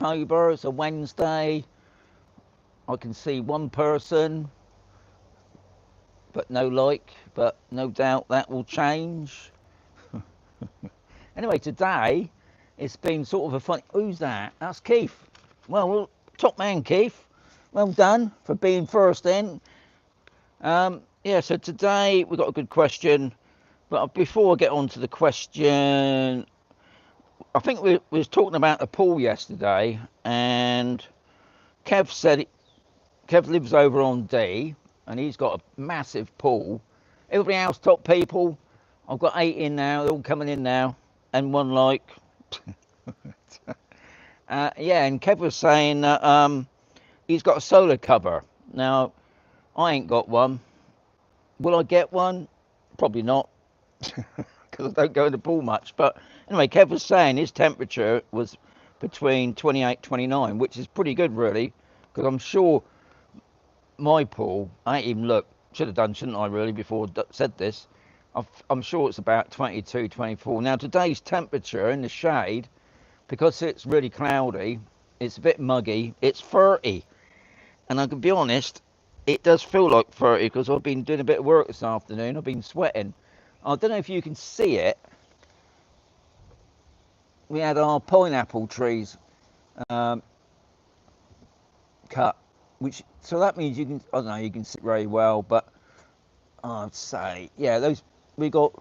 October. It's a Wednesday. I can see one person, but no like, but no doubt that will change. Anyway, today it's been sort of a funny. Who's that? That's Keith. Well, top man, Keith. Well done for being first in. Yeah, so today we've got a good question, but before I get on to the question, I think we was talking about the pool yesterday, and Kev said Kev lives over on D, and he's got a massive pool. Everybody else, top people, I've got 8 in now. They're all coming in now, and one like. Yeah, and Kev was saying that he's got a solar cover. Now, I ain't got one. Will I get one? Probably not, because I don't go in the pool much. But anyway, Kev was saying his temperature was between 28, 29, which is pretty good, really, because I'm sure my pool, I ain't even looked, should have done, shouldn't I, really, before I said this. I'm sure it's about 22, 24. Now, today's temperature in the shade, because it's really cloudy, it's a bit muggy, it's 30. And I can be honest, it does feel like 30 because I've been doing a bit of work this afternoon. I've been sweating. I don't know if you can see it. We had our pineapple trees cut, which, so that means you can, I don't know, you can see it very well, but I'd say, yeah, those, we got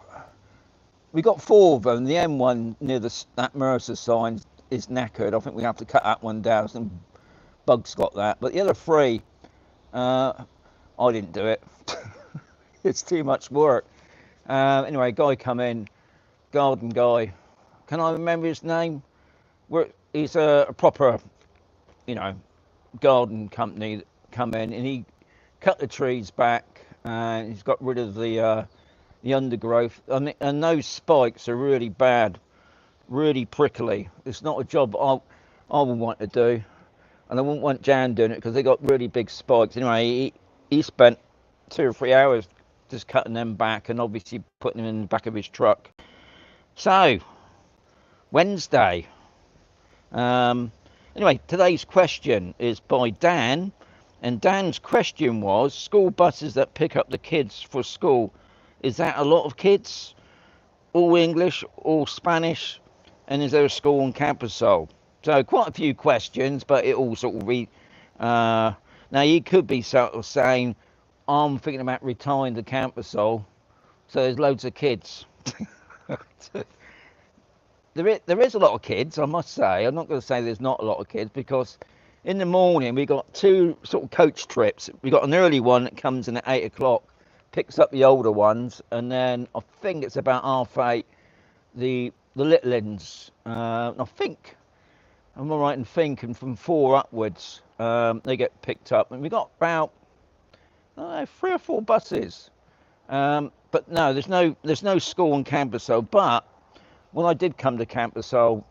4 of them. The M1 near that Mercer sign is knackered. I think we have to cut that one down. Some bugs got that, but the other 3, I didn't do it. It's too much work. Anyway, guy come in, garden guy. Can I remember his name? He's a proper, you know, garden company that come in, and he cut the trees back, and he's got rid of the undergrowth. And those spikes are really bad, really prickly. It's not a job I would want to do. And I wouldn't want Jan doing it because they got really big spikes. Anyway, he spent 2 or 3 hours just cutting them back and obviously putting them in the back of his truck. So, Wednesday. Anyway, today's question is by Dan. And Dan's question was, school buses that pick up the kids for school. Is that a lot of kids? All English, all Spanish? And is there a school on Campusol? So quite a few questions, but it all sort of now you could be sort of saying, I'm thinking about retiring to Campusol, so there's loads of kids. There is a lot of kids, I must say. I'm not going to say there's not a lot of kids, because in the morning we got 2 sort of coach trips. We got an early one that comes in at 8 o'clock, picks up the older ones, and then I think it's about 8:30 the little ones. I think. I'm all right in thinking from 4 upwards, they get picked up, and we got about 3 or 4 buses. But no, there's no school on Campusol. But when I did come to Campusol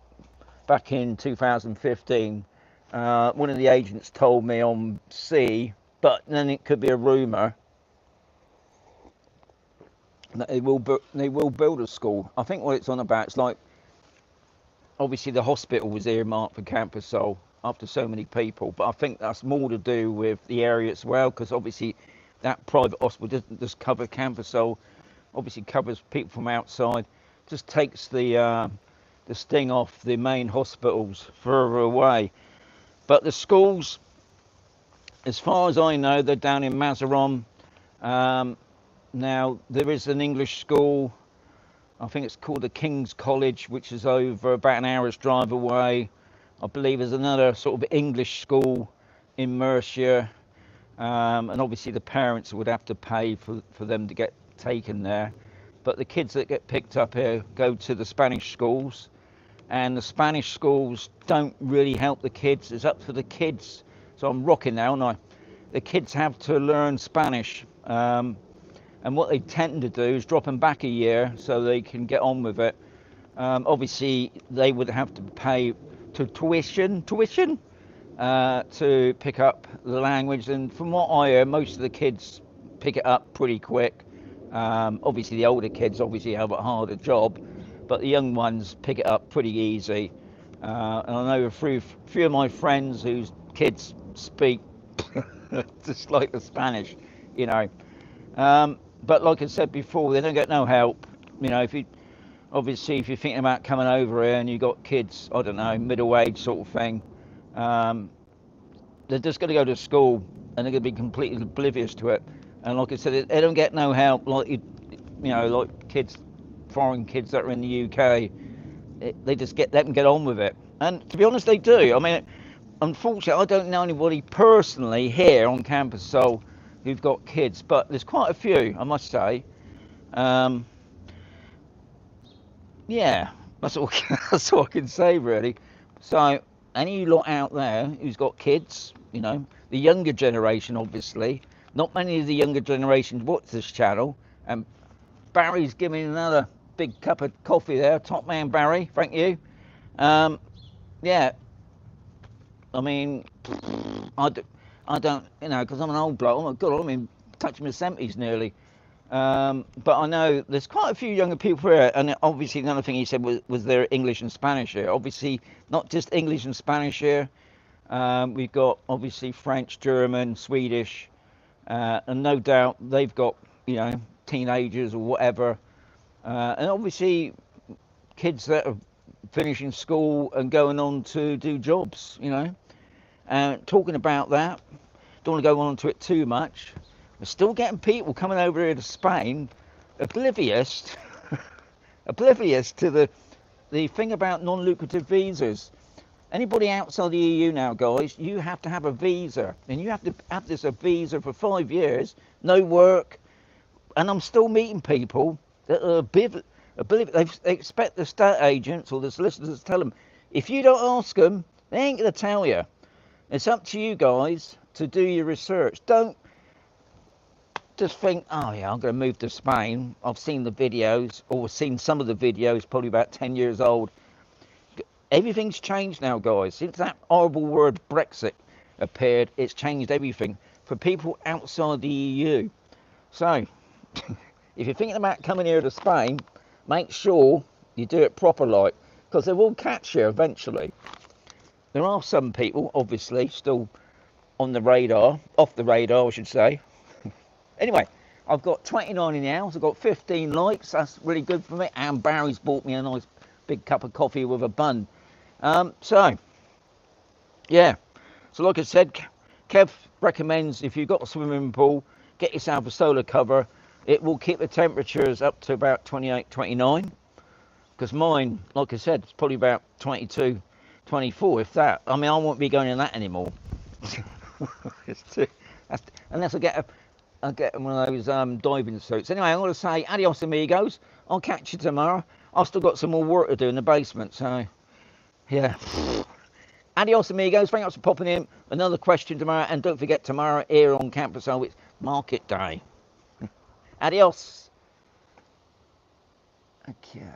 back in 2015, one of the agents told me on C, but then it could be a rumour, that they will build a school. I think what it's on about, it's like, obviously the hospital was earmarked for Campusol after so many people, but I think that's more to do with the area as well, because obviously that private hospital doesn't just cover Campusol, obviously covers people from outside, just takes the sting off the main hospitals further away. But the schools, as far as I know, they're down in Mazaron. Now there is an English school, I think it's called the King's College, which is over about an hour's drive away. I believe there's another sort of English school in Mercia, and obviously the parents would have to pay for them to get taken there. But the kids that get picked up here go to the Spanish schools, and the Spanish schools don't really help the kids. It's up to the kids. So I'm rocking now, aren't I? The kids have to learn Spanish. And what they tend to do is drop them back a year so they can get on with it. Obviously, they would have to pay to tuition to pick up the language. And from what I hear, most of the kids pick it up pretty quick. Obviously, the older kids obviously have a harder job, but the young ones pick it up pretty easy. And I know a few of my friends whose kids speak just like the Spanish, you know. But like I said before, they don't get no help. You know, if you obviously if you're thinking about coming over here and you got kids, I don't know, middle age sort of thing, um, they're just going to go to school and they're going to be completely oblivious to it. And like I said, they don't get no help like you know, like kids, foreign kids that are in the UK. They just let them get on with it. And to be honest, they do. I mean, unfortunately, I don't know anybody personally here on campus so who've got kids, but there's quite a few, I must say. Um, yeah, that's all. That's all I can say really. So, any of you lot out there who's got kids, you know, the younger generation, obviously, not many of the younger generations watch this channel, and Barry's giving another big cup of coffee there. Top man, Barry. Thank you. Yeah, I mean, I, d- I don't, you know, because I'm an old bloke. Oh my God, I'm in touching my 70s nearly. But I know there's quite a few younger people here, and obviously another thing he said was there English and Spanish here. Obviously, not just English and Spanish here. We've got obviously French, German, Swedish, and no doubt they've got, you know, teenagers or whatever, and obviously kids that are finishing school and going on to do jobs, you know. And talking about that, don't want to go on to it too much. We're still getting people coming over here to Spain, oblivious, oblivious to the thing about non-lucrative visas. Anybody outside the EU now, guys, you have to have a visa, and you have to have this a visa for 5 years, no work, and I'm still meeting people that are oblivious. They expect the estate agents or the solicitors to tell them. If you don't ask them, they ain't going to tell you. It's up to you guys to do your research. Don't just think, oh yeah, I'm going to move to Spain. I've seen the videos, or seen some of the videos, probably about 10 years old. Everything's changed now, guys. Since that horrible word Brexit appeared, it's changed everything for people outside the EU. So, if you're thinking about coming here to Spain, make sure you do it proper like, because they will catch you eventually. There are some people, obviously, still on the radar, off the radar, I should say. Anyway, I've got 29 in the house. I've got 15 likes. That's really good for me. And Barry's bought me a nice big cup of coffee with a bun. Yeah. So like I said, Kev recommends if you've got a swimming pool, get yourself a solar cover. It will keep the temperatures up to about 28, 29. Because mine, like I said, it's probably about 22, 24, if that. I mean, I won't be going in that anymore. It's too, unless I get one of those diving suits. Anyway, I'm going to say adios amigos. I'll catch you tomorrow. I've still got some more work to do in the basement, so yeah. Adios amigos. Thanks for popping in. Another question tomorrow, and don't forget tomorrow here on campus, so it's market day. Adios. Okay.